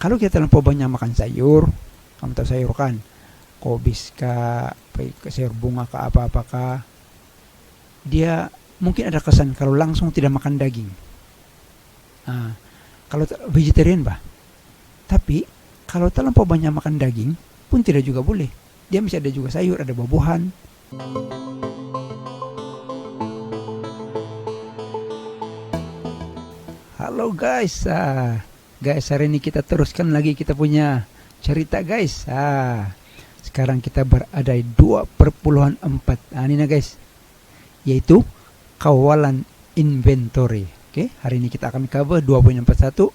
Kalau kita terlampau banyak makan sayur, kamu tahu sayur kan, kobis kah, sayur bunga kah, apa-apakah, dia mungkin ada kesan kalau langsung tidak makan daging. Nah, kalau vegetarian bah. Tapi kalau terlampau banyak makan daging pun tidak juga boleh. Dia masih ada juga sayur, ada buah-buahan. Halo guys, guys hari ini kita teruskan lagi kita punya cerita guys. Sekarang kita berada di 2/4. Ini nah guys, yaitu kawalan inventory. Oke, hari ini kita akan cover 2.41,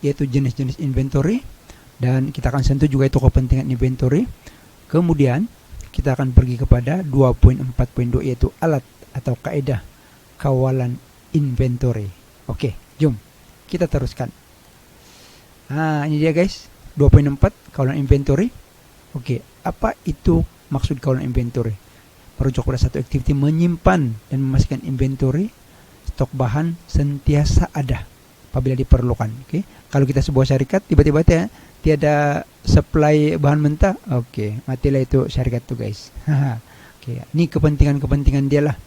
yaitu jenis-jenis inventory, dan kita akan sentuh juga itu kepentingan inventory. Kemudian kita akan pergi kepada 2.4.2, yaitu alat atau kaedah kawalan inventory. Oke, jom kita teruskan. Ini dia guys, 2.4 kawalan inventory. Oke, apa itu maksud kawalan inventory? Merujuk pada satu aktiviti menyimpan dan memastikan inventory stok bahan sentiasa ada apabila diperlukan. Oke, kalau kita sebuah syarikat tiba-tiba tiada supply bahan mentah, oke, matilah itu syarikat tuh guys. Oke, ini kepentingan dia lah.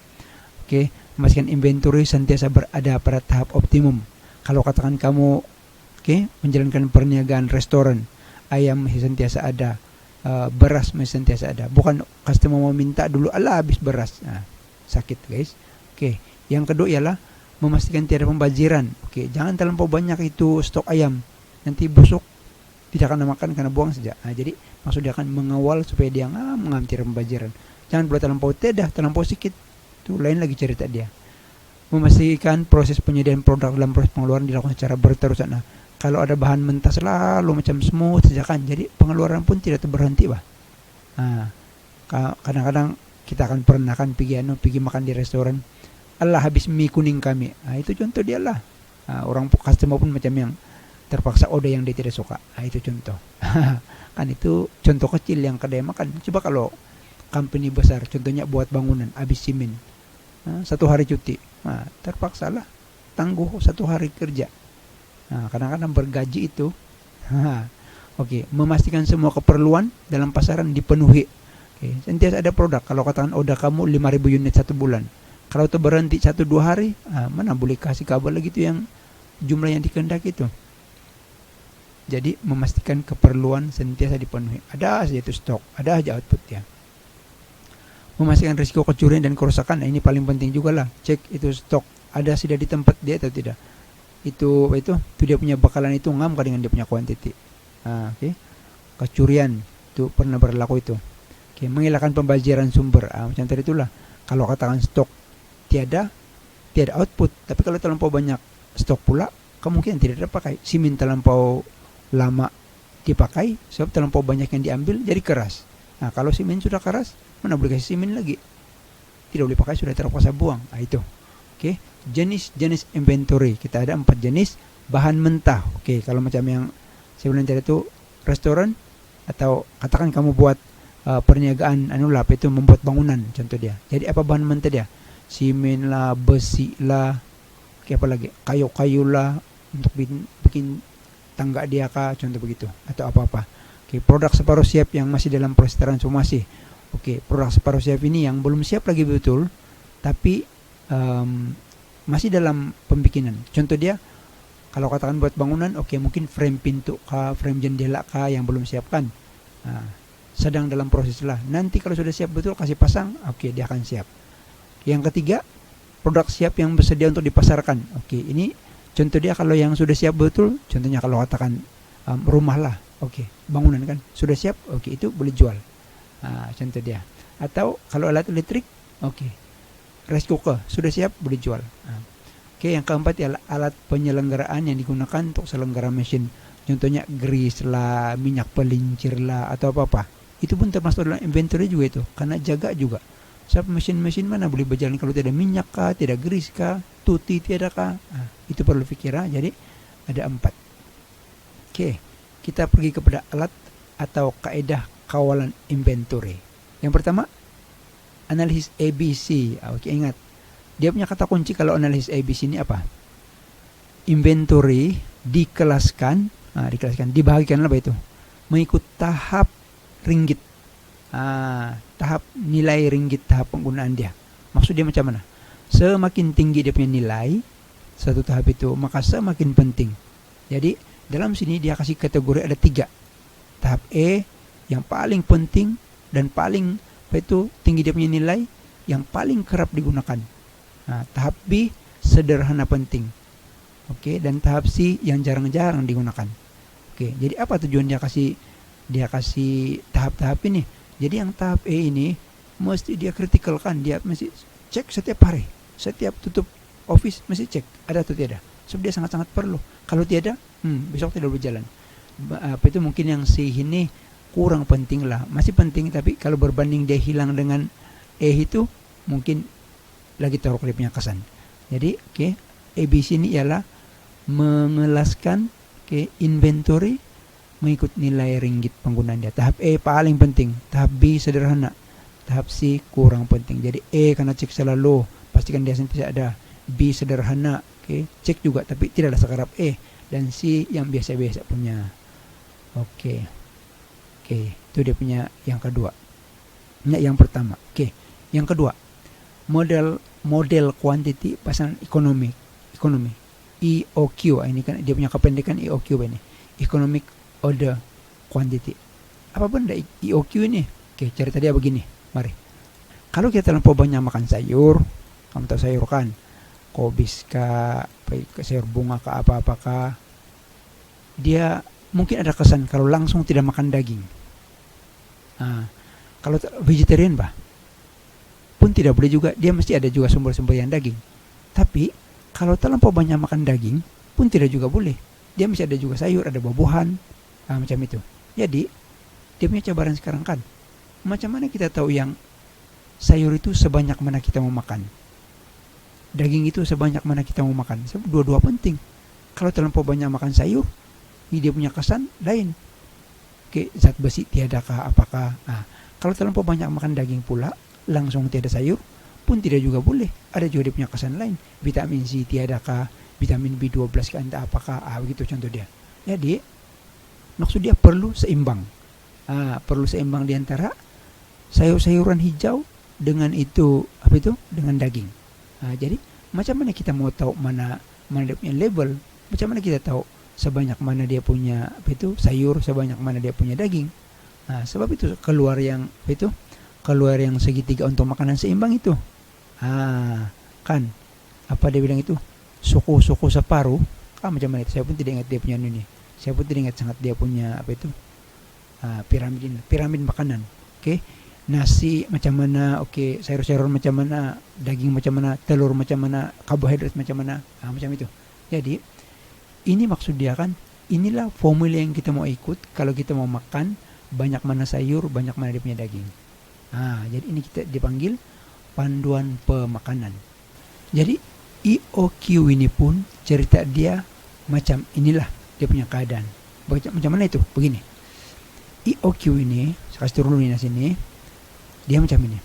Oke, memastikan inventory sentiasa berada pada tahap optimum. Kalau katakan kamu menjalankan perniagaan restoran, ayam masih sentiasa ada, beras masih sentiasa ada. Bukan customer mau minta dulu, habis beras. Sakit guys. Oke, yang kedua ialah memastikan tiada pembajiran. Oke, jangan terlampau banyak itu stok ayam, nanti busuk, tidak akan makan karena buang saja. Jadi maksudnya akan mengawal supaya dia mengambil pembajiran. Jangan pula terlampau sedikit, itu lain lagi cerita dia. Memastikan proses penyediaan produk dalam proses pengeluaran dilakukan secara berterusan. Kalau ada bahan mentah selalu macam smooth saja kan, jadi pengeluaran pun tidak berhenti bah. Kadang-kadang kita akan pernah kan pergi makan di restoran, habis mie kuning kami. Itu contoh dia lah. Orang customer pun macam yang terpaksa order yang dia tidak suka. Itu contoh. Kan itu contoh kecil yang kedai makan. Coba kalau company besar, contohnya buat bangunan, habis simen, 1 hari cuti, terpaksa lah tangguh 1 hari kerja. Kadang-kadang bergaji itu. Oke, memastikan semua keperluan dalam pasaran dipenuhi. Sentiasa ada produk. Kalau katakan order kamu 5.000 unit 1 bulan, kalau itu berhenti 1-2 hari, mana boleh kasih kabar lagi itu yang jumlah yang dikehendaki itu. Jadi memastikan keperluan sentiasa dipenuhi. Ada saja itu stok, ada aja output ya. Memastikan risiko kecurian dan kerusakan. Ini paling penting juga lah. Cek itu stok ada sudah di tempat dia atau tidak. Itu dia punya bakalan itu ngam dengan dia punya kuantiti. Kecurian itu pernah berlaku itu. Menghilangkan pembajiran sumber. Macam tadi itulah. Kalau katakan stok tiada output, tapi kalau terlampau banyak stok pula kemungkinan tidak terpakai. Simen terlampau lama dipakai sebab terlampau banyak yang diambil jadi keras. Kalau simen sudah keras, mana boleh kasih simen lagi, tidak boleh pakai, sudah terpaksa buang. Itu jenis inventory kita ada 4 jenis. Bahan mentah, kalau macam yang saya bilang tadi itu restoran, atau katakan kamu buat perniagaan itu membuat bangunan contoh dia. Jadi apa bahan mentah dia? Simen lah, besi lah, apa lagi, kayu-kayu lah untuk bikin tangga dia kah, contoh begitu, atau apa-apa. Produk separuh siap yang masih dalam proses transformasi. Produk separuh siap ini yang belum siap lagi betul, tapi masih dalam pembikinan. Contoh dia, kalau katakan buat bangunan, mungkin frame pintu kah, frame jendela kah yang belum siapkan, sedang dalam proses lah. Nanti kalau sudah siap betul kasih pasang, dia akan siap. Yang ketiga, produk siap yang bersedia untuk dipasarkan. Ini contoh dia kalau yang sudah siap betul, contohnya kalau katakan rumah lah, bangunan kan sudah siap, itu boleh jual. Contoh dia. Atau kalau alat elektrik, rice cooker sudah siap, boleh jual. Yang keempat ialah alat penyelenggaraan yang digunakan untuk selenggara mesin. Contohnya grease lah, minyak pelincir lah, atau apa-apa. Itu pun termasuk dalam inventory juga itu, karena jaga juga. Sebab mesin-mesin mana boleh berjalan kalau tidak minyak kah, tidak grease kah, tuti tiada kah. Itu perlu pikiran. Jadi ada 4. Kita pergi kepada alat atau kaedah kawalan inventory. Yang pertama, analisis ABC. Ingat, dia punya kata kunci kalau analisis ABC ini apa? Inventory dikelaskan Dikelaskan, dibagikan apa itu? Mengikut tahap ringgit. Tahap nilai ringgit, tahap penggunaan dia. Maksud dia macam mana? Semakin tinggi dia punya nilai satu tahap itu, maka semakin penting. Jadi dalam sini dia kasih kategori ada 3. Tahap E yang paling penting dan paling tinggi dia punya nilai, yang paling kerap digunakan. Tahap B sederhana penting. Dan tahap C yang jarang-jarang digunakan. Jadi apa tujuan dia kasih tahap-tahap ini? Jadi yang tahap E ini mesti dia kritikalkan, dia mesti cek setiap hari, setiap tutup office mesti cek ada atau tidak. Sebab dia sangat-sangat perlu. Kalau tidak, besok tidak berjalan. Itu mungkin yang C ini kurang penting lah, masih penting, tapi kalau berbanding dia hilang dengan E itu mungkin lagi taruh dia punya kesan. Jadi ABC ini ialah mengelaskan inventory mengikut nilai ringgit penggunaan dia. Tahap E paling penting, tahap B sederhana, tahap C kurang penting. Jadi E karena cek selalu, pastikan dia sentiasa ada. B sederhana, cek juga tapi tidak ada sekarang E. Dan C yang biasa-biasa punya. Itu dia punya yang kedua. Yang pertama. Yang kedua, model quantity pasangan ekonomi. EOQ, ini kan dia punya kependekan EOQ ini. Economic Order Quantity. Apa benda EOQ ini? Cerita dia begini. Mari. Kalau kita terlampau banyak makan sayur, kamu tahu sayur kan? Kobis kah, sayur bunga kah, apa-apakah, dia mungkin ada kesan kalau langsung tidak makan daging. Kalau vegetarian pun tidak boleh juga, dia mesti ada juga sumber-sumber yang daging. Tapi kalau terlampau banyak makan daging pun tidak juga boleh, dia mesti ada juga sayur, ada buah-buahan, macam itu. Jadi dia punya cabaran sekarang kan, macam mana kita tahu yang sayur itu sebanyak mana kita mau makan, daging itu sebanyak mana kita mau makan. Sebab dua-dua penting. Kalau terlampau banyak makan sayur, ini dia punya kesan lain. Zat besi tiadakah, apakah. Kalau terlampau banyak makan daging pula, langsung tiada sayur pun tidak juga boleh. Ada juga dia punya kesan lain. Vitamin C tiadakah, vitamin B12 kah, entah apakah. Begitu contoh dia. Jadi maksud dia perlu seimbang. Perlu seimbang di antara sayur-sayuran hijau dengan dengan daging. Jadi macam mana kita mau tahu mana dia punya label? Macam mana kita tahu sebanyak mana dia punya sayur, sebanyak mana dia punya daging? Sebab itu keluar yang segitiga untuk makanan seimbang itu. Kan apa dia bilang itu? Suku separuh. Macam mana itu? Saya pun tidak ingat dia punya ini. Saya pun tidak ingat sangat dia punya piramid makanan. Nasi macam mana, sayur-sayuran macam mana, daging macam mana, telur macam mana, karbohidrat macam mana, macam itu. Jadi ini maksud dia kan, inilah formula yang kita mau ikut kalau kita mau makan banyak mana sayur, banyak mana dia punya daging. Jadi ini kita dipanggil panduan pemakanan. Jadi EOQ ini pun cerita dia macam inilah dia punya keadaan. Macam mana itu? Begini. EOQ ini, saya kasih turun di sini. Dia macam ini.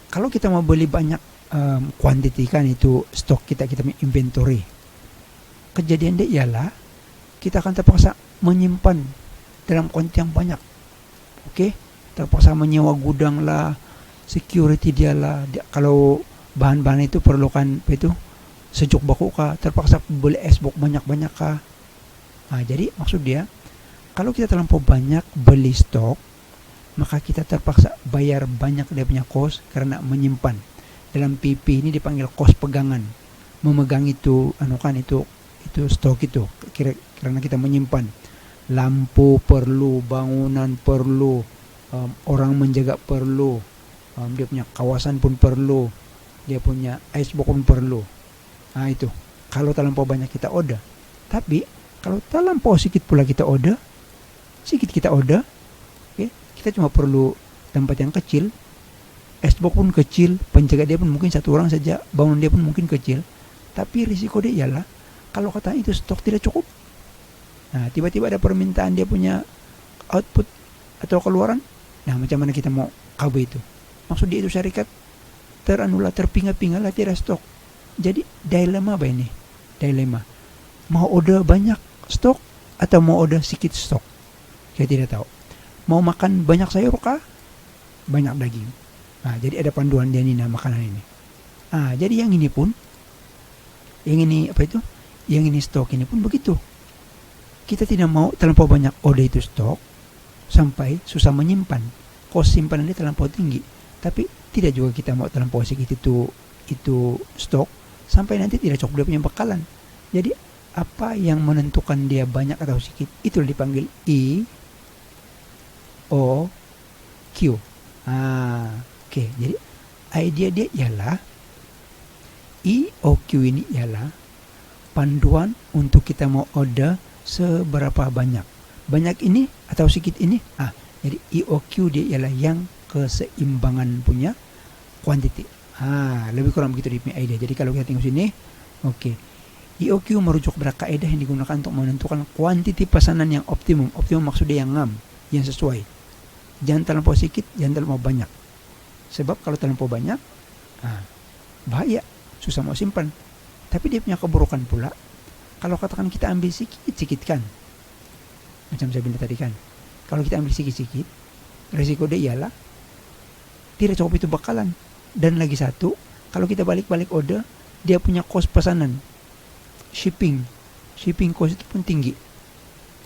Kalau kita mau beli banyak quantity kan itu stok kita punya inventory. Kejadian dia ialah kita akan terpaksa menyimpan dalam kuantitas yang banyak. Terpaksa menyewa gudang lah, security dia lah. Kalau bahan-bahan itu perlukan sejuk baku kah, terpaksa beli es bok banyak-banyak kah. Jadi maksud dia kalau kita terlampau banyak beli stok, maka kita terpaksa bayar banyak dia punya kos karena menyimpan. Dalam PP ini dipanggil kos pegangan. Memegang itu itu stok itu karena kita menyimpan. Lampu perlu, bangunan perlu, orang menjaga perlu, dia punya kawasan pun perlu, dia punya icebox pun perlu. Itu kalau terlampau banyak kita order. Tapi kalau terlampau sedikit pula kita order, kita cuma perlu tempat yang kecil, icebox pun kecil, penjaga dia pun mungkin satu orang saja, bangunan dia pun mungkin kecil. Tapi risiko dia ialah kalau kata itu stok tidak cukup, tiba-tiba ada permintaan dia punya output atau keluaran, macam mana kita mau cover itu? Maksud dia itu syarikat terpinga-pinga lah tidak stok. Jadi dilema apa ini? Dilema. Mau order banyak stok atau mau order sedikit stok? Saya tidak tahu. Mau makan banyak sayur kah? Banyak daging. Nah, jadi ada panduan dia nih makanan ini. Jadi yang ini pun, yang ini apa itu? Yang ini stok ini pun begitu. Kita tidak mau terlampau banyak order itu stok sampai susah menyimpan. Kos simpanan dia terlampau tinggi. Tapi tidak juga kita mau terlampau sedikit itu stok sampai nanti tidak cukup dia punya bekalan. Jadi apa yang menentukan dia banyak atau sedikit itu dipanggil EOQ. Oke. Jadi idea dia ialah EOQ ini ialah panduan untuk kita mau order seberapa banyak. Banyak ini atau sedikit ini. Jadi EOQ dia ialah yang keseimbangan punya quantity. Lebih kurang begitu dia punya idea. Jadi kalau kita tengok sini, oke. EOQ merujuk pada kaidah yang digunakan untuk menentukan kuantiti pesanan yang optimum. Optimum maksudnya yang ngam, yang sesuai. Jangan terlampau sedikit, jangan terlampau banyak. Sebab kalau terlampau banyak, bahaya, susah mau simpan. Tapi dia punya keburukan pula. Kalau katakan kita ambil sedikit-sedikit kan, macam saya bilang tadi kan, kalau kita ambil sedikit-sedikit, resiko dia ialah tidak cukup itu bakalan. Dan lagi satu, kalau kita balik-balik order, dia punya kos pesanan. Shipping cost itu pun tinggi.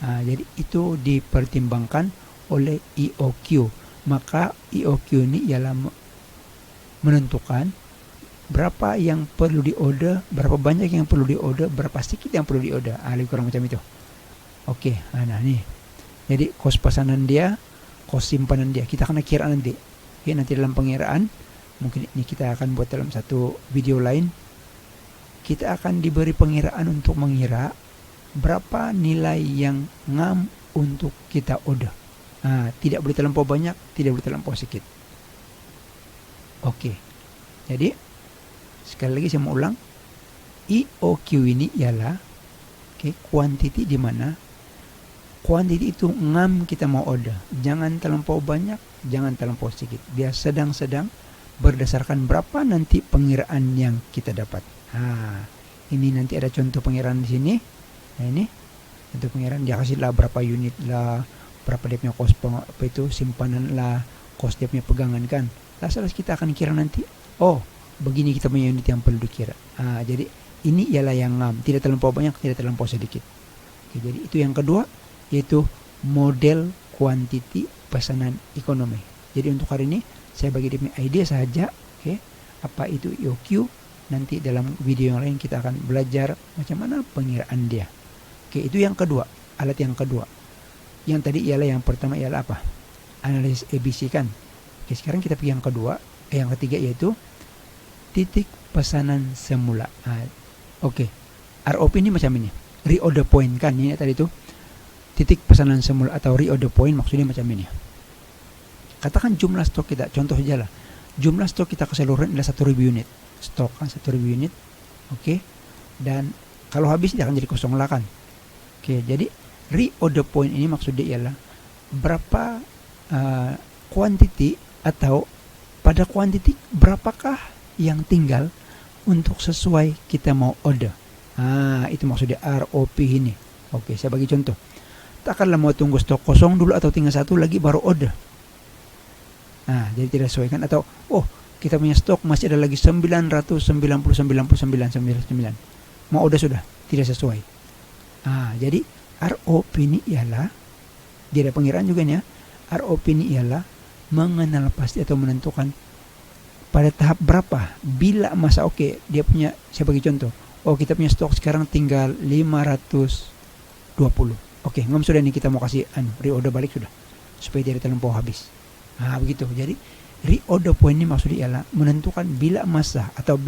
Jadi itu dipertimbangkan oleh EOQ. Maka EOQ ini ialah menentukan berapa yang perlu diorder, berapa banyak yang perlu diorder, berapa sedikit yang perlu diorder. Lebih kurang macam itu. Oke, nah nih. Jadi kos pesanan dia, kos simpanan dia, kita akan kira nanti. Oke, nanti dalam pengiraan, mungkin ini kita akan buat dalam satu video lain. Kita akan diberi pengiraan untuk mengira berapa nilai yang ngam untuk kita order. Tidak boleh terlampau banyak, tidak boleh terlampau sedikit. Oke. Jadi sekali lagi saya mau ulang, EOQ ini ialah quantity di mana quantity itu ngam kita mau order. Jangan terlampau banyak, jangan terlampau sedikit. Dia sedang-sedang berdasarkan berapa nanti pengiraan yang kita dapat. Ini nanti ada contoh pengiraan di sini. Nah ini contoh pengiraan, dia kasih lah berapa unit lah, berapa dia punya kos simpanan lah, kos dia punya pegangan kan. Lalu kita akan kira nanti, begini kita punya unit yang perlu dikira. Jadi ini ialah yang ngam, tidak terlampau banyak, tidak terlampau sedikit. Oke, jadi itu yang kedua, yaitu model quantity pesanan ekonomi. Jadi untuk hari ini saya bagi dia punya idea saja. Apa itu EOQ? Nanti dalam video yang lain kita akan belajar macam mana pengiraan dia. Itu yang kedua, alat yang kedua. Yang tadi ialah yang pertama ialah apa? Analisis ABC kan. Sekarang kita pergi yang kedua, yang ketiga yaitu titik pesanan semula. ROP ini macam ini. Reorder point kan, ini tadi itu titik pesanan semula atau reorder point maksudnya macam ini. Katakan jumlah stok kita, contoh saja lah. Jumlah stok kita keseluruhan adalah 1.000 unit. Stok kan 1.000 unit. Dan kalau habis dia akan jadi kosong lah kan. Jadi reorder point ini maksudnya ialah berapa quantity atau pada quantity berapakah yang tinggal untuk sesuai kita mau order. Itu maksudnya ROP ini. Saya bagi contoh. Takkanlah mau tunggu stok kosong dulu atau tinggal satu lagi baru order. Jadi tidak sesuai kan. Atau kita punya stok masih ada lagi 999. Mau order sudah, tidak sesuai. Jadi ROP ini ialah, dia ada pengiraan juga nih ya. ROP ini ialah mengenal pasti atau menentukan pada tahap berapa, bila masa dia punya, saya bagi contoh. Kita punya stok sekarang tinggal 520. Ngam sudah nih, kita mau kasih reorder balik sudah, supaya tidak terlampau habis. Begitu. Jadi reorder point ini maksudnya ialah menentukan bila masa atau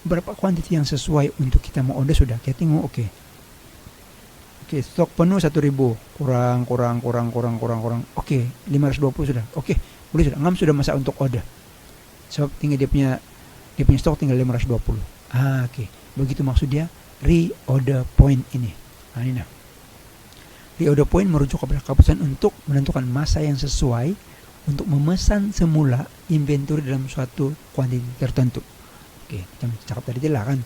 berapa kuantiti yang sesuai untuk kita mau order sudah. Kita tengok stok penuh 1.000, kurang 520 sudah. Boleh sudah. Ngam sudah masa untuk order. Sebab tinggal dia punya stok tinggal 520. Begitu maksud dia reorder point ini. Ini nah. Reorder point merujuk kepada keputusan untuk menentukan masa yang sesuai untuk memesan semula inventory dalam suatu kuantiti tertentu. Macam cakap tadi lah kan.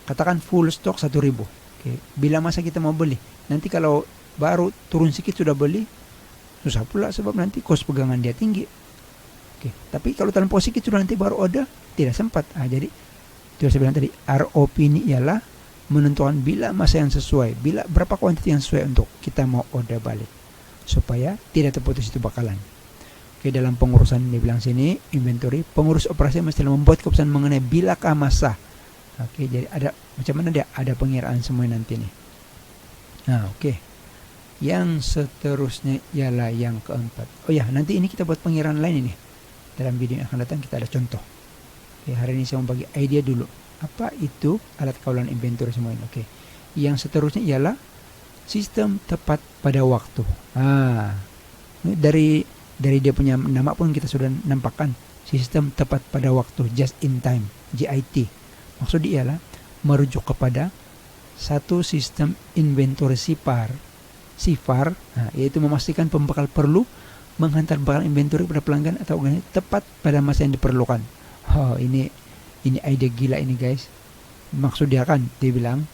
katakan full stok 1.000. Oke, bila masa kita mau beli? Nanti kalau baru turun sedikit sudah beli, susah pula sebab nanti kos pegangan dia tinggi. Oke, tapi kalau terlampau sedikit sudah nanti baru order, tidak sempat. Jadi itu saya bilang tadi, ROP ini ialah menentukan bila masa yang sesuai, bila berapa kuantiti yang sesuai untuk kita mau order balik, supaya tidak terputus itu bakalan. Oke, dalam pengurusan dia bilang sini, inventory, pengurus operasi mesti membuat keputusan mengenai bilakah masa. Oke, jadi ada macam mana dia? Ada pengiraan semua nanti nih. Nah, oke. Yang seterusnya ialah yang keempat. Oh ya, nanti ini kita buat pengiraan lain ini. Dalam video yang akan datang kita ada contoh. Oke, hari ini saya mau bagi idea dulu. Apa itu alat kawalan inventory semua ini? Oke. Yang seterusnya ialah sistem tepat pada waktu. Dari dia punya nama pun kita sudah nampakkan. Sistem tepat pada waktu, just in time, JIT. Maksud dia ialah merujuk kepada satu sistem inventory SIFAR, yaitu memastikan pembekal perlu menghantar bakal inventory pada pelanggan atau organisasi tepat pada masa yang diperlukan. Ini ide gila ini guys. Maksud dia kan, dia bilang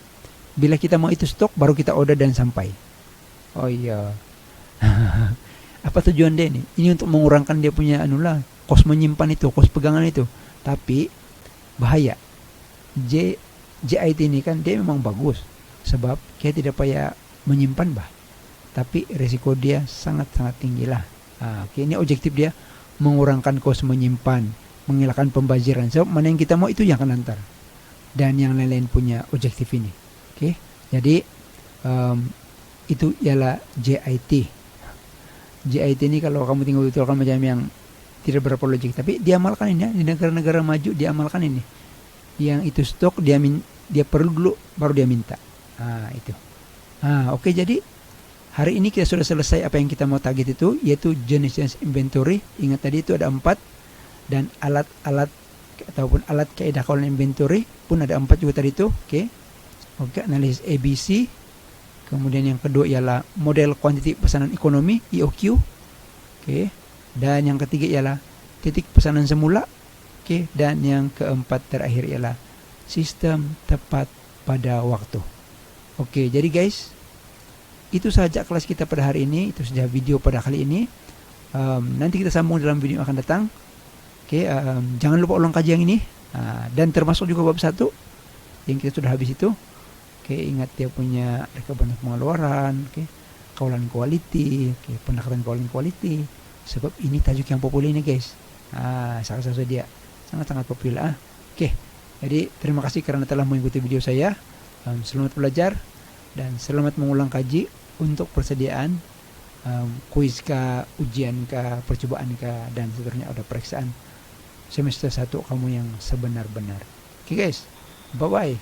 bila kita mau itu stok baru kita order dan sampai. Oh iya. Apa tujuan dia ini? Ini untuk mengurangkan dia punya kos menyimpan itu, kos pegangan itu. Tapi bahaya. JIT ini kan dia memang bagus sebab dia tidak payah menyimpan tapi resiko dia sangat-sangat tinggi lah. Oke, ini objektif dia mengurangkan kos menyimpan, menghilangkan pembaziran. Sebab mana yang kita mau itu yang akan antar, dan yang lain-lain punya objektif ini. Oke, jadi itu ialah JIT. JIT ini kalau kamu tinggal betul kan macam yang tidak berapa logik, tapi dia amalkan ini ya. Di negara-negara maju dia amalkan ini. Yang itu stok dia perlu dulu baru dia minta. Itu. Oke, jadi hari ini kita sudah selesai apa yang kita mau target itu, yaitu jenis-jenis inventory. Ingat tadi itu ada 4, dan alat-alat ataupun alat kaidah kawalan inventory pun ada 4 juga tadi itu. Oke, analisis ABC. Kemudian yang kedua ialah model kuantiti pesanan ekonomi, EOQ. Oke. Dan yang ketiga ialah titik pesanan semula. Oke, dan yang keempat terakhir ialah sistem tepat pada waktu. Oke, jadi guys, itu saja kelas kita pada hari ini. Itu saja video pada kali ini. Nanti kita sambung dalam video yang akan datang. Oke, jangan lupa ulang kaji yang ini. Dan termasuk juga bab 1 yang kita sudah habis itu. Oke, ingat dia punya rekaman pengeluaran. Oke, kawalan quality. Oke, pendekatan kawalan quality. Sebab ini tajuk yang populer ini guys. Sangat dia sangat populer. Oke, jadi terima kasih karena telah mengikuti video saya. Selamat belajar dan selamat mengulang kaji untuk persediaan kuis kah, ujian kah, percobaan kah, dan seterusnya ada periksaan semester 1 kamu yang sebenar-benar. Oke guys, bye bye.